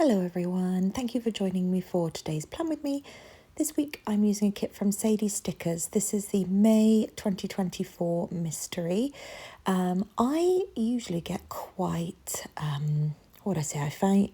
Hello everyone, thank you for joining me for today's plan with me. This week I'm using a kit from Sadie's Stickers. This is the May 2024 mystery. I usually get quite, I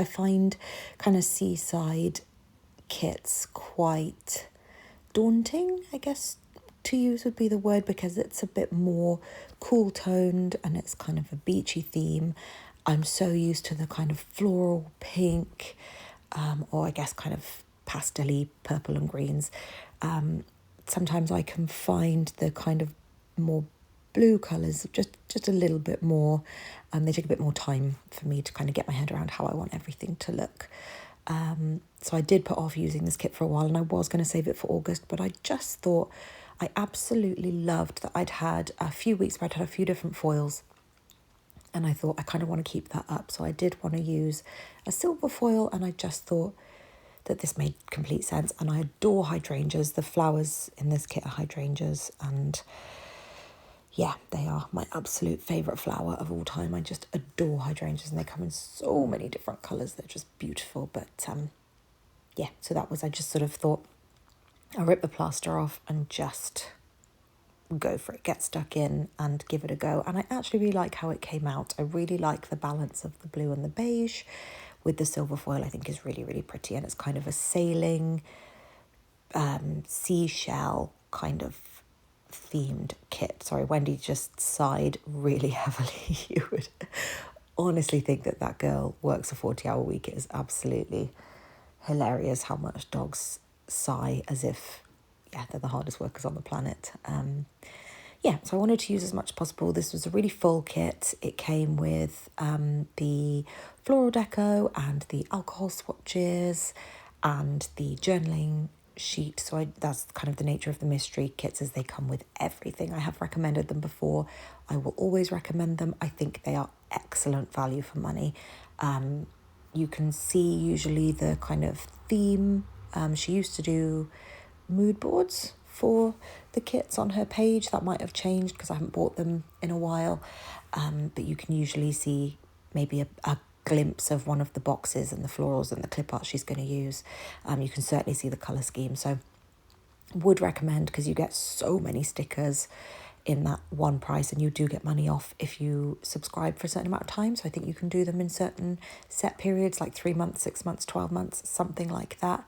find kind of seaside kits quite daunting, I guess to use would be the word, because it's a bit more cool toned and it's kind of a beachy theme. I'm so used to the kind of floral pink, or I guess kind of pastel-y purple and greens. Sometimes I can find the kind of more blue colours just a little bit more. They take a bit more time for me to kind of get my head around how I want everything to look. So I did put off using this kit for a while, and I was going to save it for August, but I just thought I absolutely loved that I'd had a few weeks where I'd had a few different foils, and I thought I kind of want to keep that up. So I did want to use a silver foil, and I just thought that this made complete sense. And I adore hydrangeas. The flowers in this kit are hydrangeas, and yeah, they are my absolute favourite flower of all time. I just adore hydrangeas, and they come in so many different colours. They're just beautiful. But yeah, so that was, I just sort of thought I'll rip the plaster off and just go for it, get stuck in and give it a go. And I actually really like how it came out. I really like the balance of the blue and the beige with the silver foil. I think is really, really pretty, and it's kind of a sailing seashell kind of themed kit. Sorry, Wendy just sighed really heavily. You would honestly think that girl works a 40-hour week. It is absolutely hilarious how much dogs sigh as if, yeah, they're the hardest workers on the planet. So I wanted to use as much as possible. This was a really full kit. It came with the floral deco and the alcohol swatches and the journaling sheet. So that's kind of the nature of the mystery kits, as they come with everything. I have recommended them before. I will always recommend them. I think they are excellent value for money. You can see usually the kind of theme. She used to do mood boards for the kits on her page. That might have changed because I haven't bought them in a while. But you can usually see maybe a glimpse of one of the boxes and the florals and the clip art she's going to use. You can certainly see the colour scheme. So would recommend, because you get so many stickers in that one price, and you do get money off if you subscribe for a certain amount of time. So I think you can do them in certain set periods, like 3 months, 6 months, 12 months, something like that.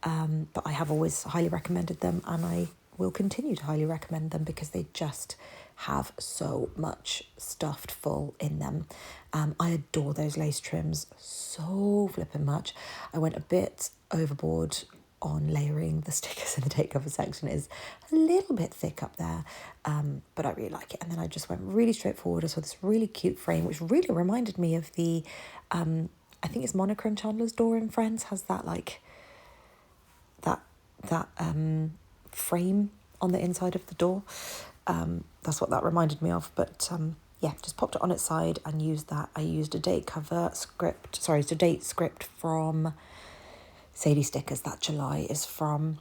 But I have always highly recommended them, and I will continue to highly recommend them because they just have so much stuffed full in them. I adore those lace trims so flippin' much. I went a bit overboard on layering the stickers in the take cover section. It is a little bit thick up there, but I really like it. And then I just went really straightforward. I saw this really cute frame, which really reminded me of the, I think it's Monica and Chandler's door in Friends, has that like, that frame on the inside of the door. That's what that reminded me of. But just popped it on its side and used that. I used a date script from Sadie Stickers that July is from.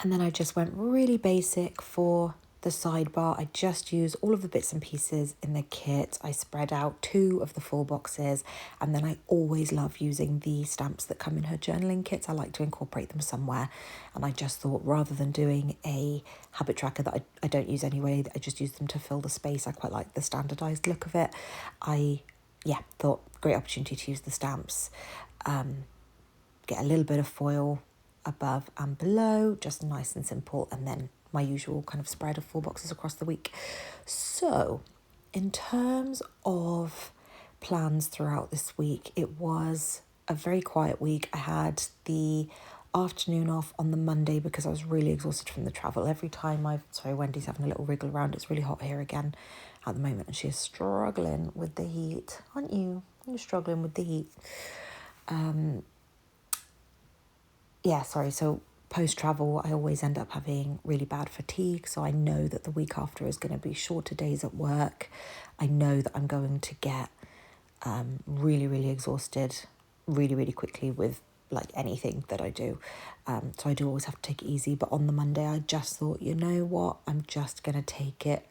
And then I just went really basic for the sidebar. I just used all of the bits and pieces in the kit. I spread out 2 of the 4 boxes, and then I always love using the stamps that come in her journaling kits. I like to incorporate them somewhere, and I just thought, rather than doing a habit tracker that I don't use anyway, I just use them to fill the space. I quite like the standardised look of it. I thought great opportunity to use the stamps. Get a little bit of foil above and below, just nice and simple, and then my usual kind of spread of 4 boxes across the week. So in terms of plans throughout this week, it was a very quiet week. I had the afternoon off on the Monday because I was really exhausted from the travel. Every time Wendy's having a little wriggle around. It's really hot here again at the moment, and she is struggling with the heat. Aren't you? You're struggling with the heat. So post-travel, I always end up having really bad fatigue. So I know that the week after is going to be shorter days at work. I know that I'm going to get really, really exhausted really, really quickly with like anything that I do. So I do always have to take it easy. But on the Monday, I just thought, you know what, I'm just going to take it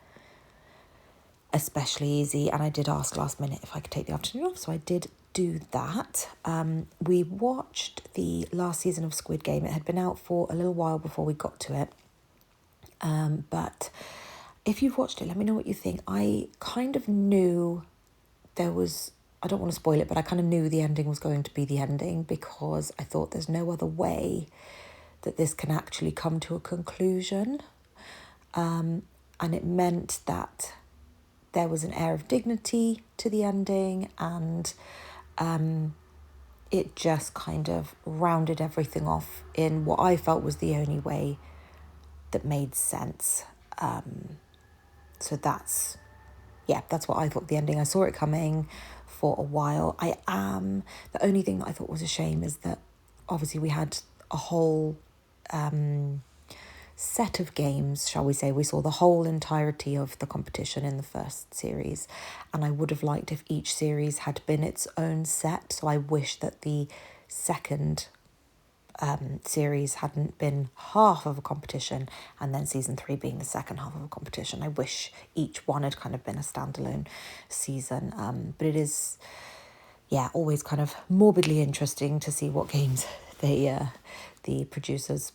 especially easy. And I did ask last minute if I could take the afternoon off. So I did do that. We watched the last season of Squid Game. It had been out for a little while before we got to it. But if you've watched it, let me know what you think. I kind of knew I don't want to spoil it, but I kind of knew the ending was going to be the ending, because I thought there's no other way that this can actually come to a conclusion. And it meant that there was an air of dignity to the ending, and it just kind of rounded everything off in what I felt was the only way that made sense. So that's what I thought the ending. I saw it coming for a while. The only thing that I thought was a shame is that obviously we had a whole set of games, shall we say. We saw the whole entirety of the competition in the first series, and I would have liked if each series had been its own set. So I wish that the second series hadn't been half of a competition, and then season 3 being the second half of a competition. I wish each one had kind of been a standalone season. But it is, always kind of morbidly interesting to see what games the producers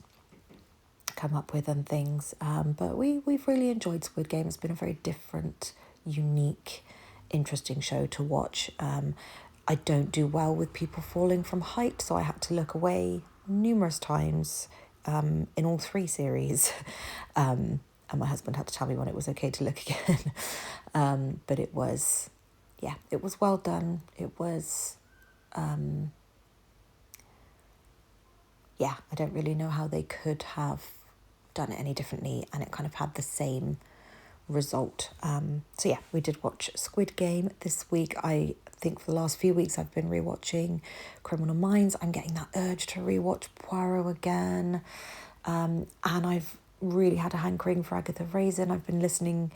come up with and things. But we've really enjoyed Squid Game. It's been a very different, unique, interesting show to watch. I don't do well with people falling from height, so I had to look away numerous times in all 3 series. And my husband had to tell me when it was okay to look again. But it was well done. It was, I don't really know how they could have done it any differently, and it kind of had the same result. We did watch Squid Game this week. I think for the last few weeks I've been rewatching Criminal Minds. I'm getting that urge to rewatch Poirot again, and I've really had a hankering for Agatha Raisin. I've been listening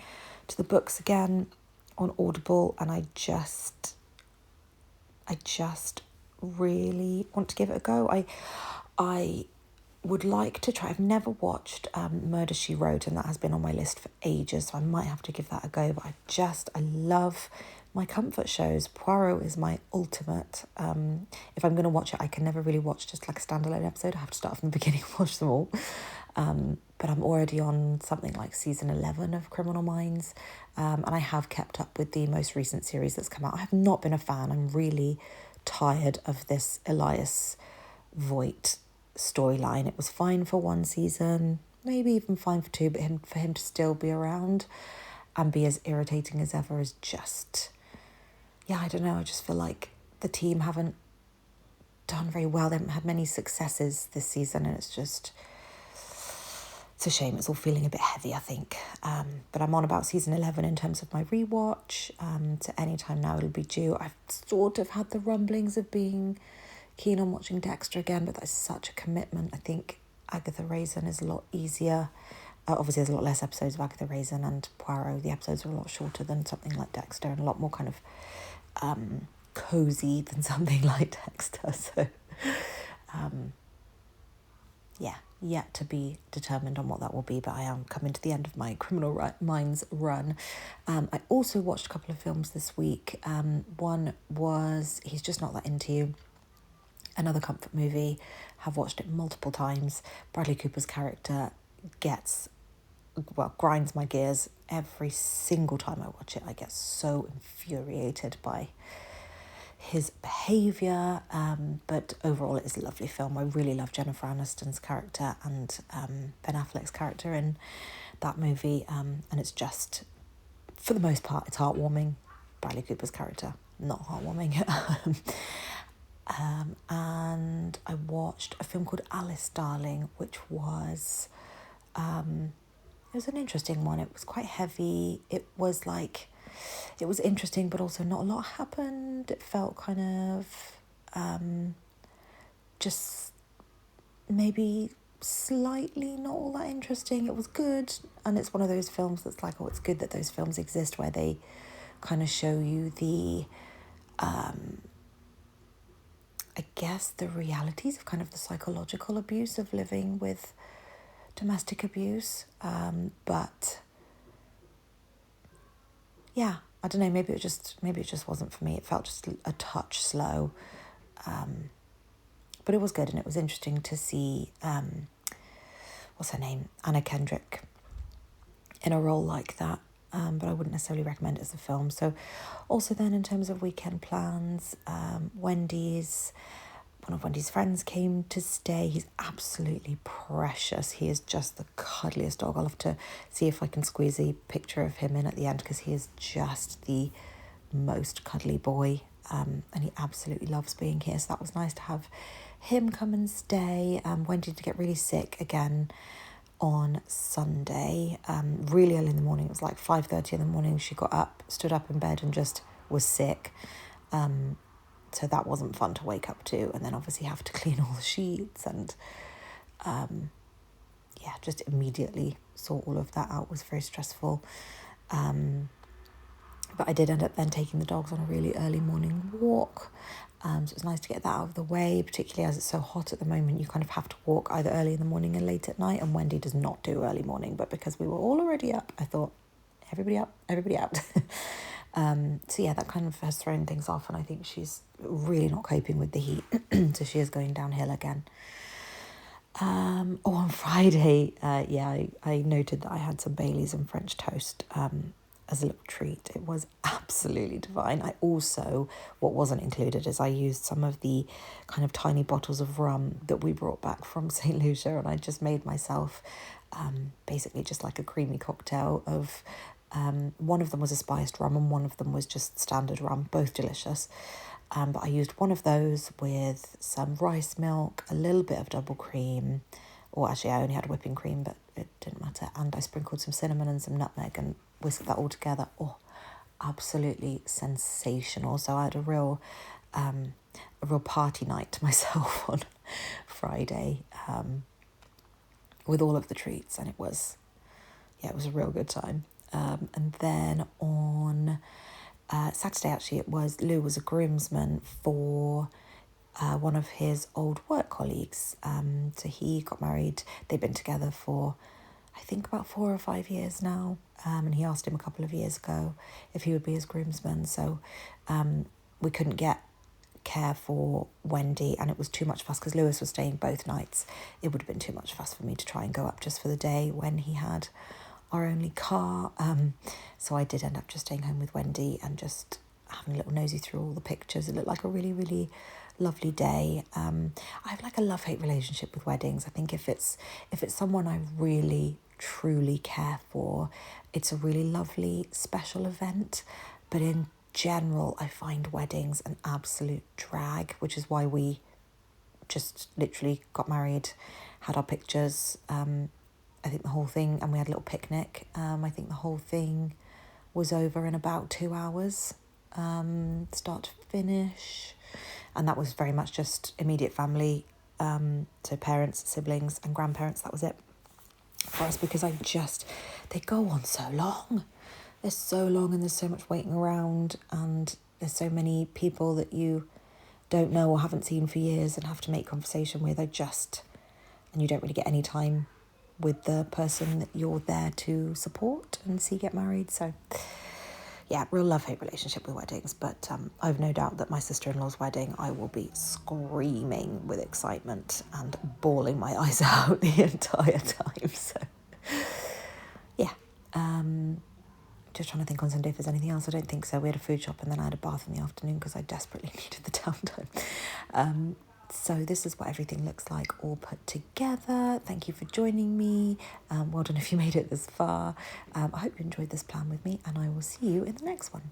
to the books again on Audible, and I just really want to give it a go. I would like to try. I've never watched Murder, She Wrote, and that has been on my list for ages, so I might have to give that a go. But I love my comfort shows. Poirot is my ultimate. If I'm going to watch it, I can never really watch just like a standalone episode. I have to start from the beginning and watch them all. But I'm already on something like season 11 of Criminal Minds, and I have kept up with the most recent series that's come out. I have not been a fan. I'm really tired of this Elias Voigt storyline. It was fine for 1 season, maybe even fine for 2, but for him to still be around and be as irritating as ever is just, I don't know. I just feel like the team haven't done very well. They haven't had many successes this season, and it's a shame. It's all feeling a bit heavy, I think. But I'm on about season 11 in terms of my rewatch. So any time now it'll be due. I've sort of had the rumblings of being keen on watching Dexter again, but that's such a commitment. I think Agatha Raisin is a lot easier. Obviously, there's a lot less episodes of Agatha Raisin, and Poirot, the episodes are a lot shorter than something like Dexter, and a lot more kind of cozy than something like Dexter. So, yet to be determined on what that will be, but I am coming to the end of my Criminal Minds run. I also watched a couple of films this week. One was He's Just Not That Into You. Another comfort movie. Have watched it multiple times. Bradley Cooper's character grinds my gears every single time I watch it. I get so infuriated by his behaviour, but overall it is a lovely film. I really love Jennifer Aniston's character and Ben Affleck's character in that movie, and it's just, for the most part, it's heartwarming. Bradley Cooper's character, not heartwarming. And I watched a film called Alice Darling, which was it was an interesting one. It was quite heavy. It was interesting, but also not a lot happened. It felt kind of just maybe slightly not all that interesting. It was good, and it's one of those films that's like, it's good that those films exist, where they kind of show you the I guess the realities of kind of the psychological abuse of living with domestic abuse. But I don't know, maybe it just wasn't for me. It felt just a touch slow. But it was good, and it was interesting to see, what's her name? Anna Kendrick in a role like that. But I wouldn't necessarily recommend it as a film. So also then in terms of weekend plans, one of Wendy's friends came to stay. He's absolutely precious. He is just the cuddliest dog. I'll have to see if I can squeeze a picture of him in at the end, because he is just the most cuddly boy. And he absolutely loves being here. So that was nice to have him come and stay. Wendy did get really sick again on Sunday, really early in the morning. It was like 5:30 in the morning. She got up, stood up in bed, and just was sick. So that wasn't fun to wake up to, and then obviously have to clean all the sheets and just immediately sort all of that out. Was very stressful. But I did end up then taking the dogs on a really early morning walk. So it was nice to get that out of the way, particularly as it's so hot at the moment. You kind of have to walk either early in the morning and late at night, and Wendy does not do early morning, but because we were all already up, I thought, everybody up, everybody out. So yeah, that kind of has thrown things off, and I think she's really not coping with the heat, so she is going downhill again. On Friday, I noted that I had some Baileys and French toast as a little treat. It was absolutely divine. I also, what wasn't included is I used some of the kind of tiny bottles of rum that we brought back from St. Lucia, and I just made myself basically just like a creamy cocktail of, one of them was a spiced rum and one of them was just standard rum, both delicious. But I used one of those with some rice milk, a little bit of double cream, or actually I only had whipping cream, but it didn't matter. And I sprinkled some cinnamon and some nutmeg and whisked that all together. Oh, absolutely sensational. So I had a real party night to myself on Friday, with all of the treats, and it was a real good time. And then on Saturday, actually, Lou was a groomsman for one of his old work colleagues. So he got married. They've been together for, I think, about 4 or 5 years now. And he asked him a couple of years ago if he would be his groomsman. So we couldn't get care for Wendy, and it was too much fuss because Lewis was staying both nights. It would have been too much fuss for me to try and go up just for the day when he had our only car. So I did end up just staying home with Wendy and just having a little nosy through all the pictures. It looked like a really, really lovely day. I have like a love-hate relationship with weddings. I think if it's someone I really, truly care for, it's a really lovely, special event. But in general, I find weddings an absolute drag, which is why we just literally got married, had our pictures, I think the whole thing, and we had a little picnic. I think the whole thing was over in about 2 hours, start to finish. And that was very much just immediate family, so parents, siblings and grandparents. That was it for us, because they go on so long. They're so long, and there's so much waiting around, and there's so many people that you don't know or haven't seen for years and have to make conversation with. And you don't really get any time with the person that you're there to support and see get married. So yeah, real love-hate relationship with weddings. But I've no doubt that my sister-in-law's wedding, I will be screaming with excitement and bawling my eyes out the entire time. So yeah, just trying to think on Sunday if there's anything else. I don't think so. We had a food shop and then I had a bath in the afternoon because I desperately needed the downtime. So this is what everything looks like all put together. Thank you for joining me. Well done if you made it this far. I hope you enjoyed this plan with me, and I will see you in the next one.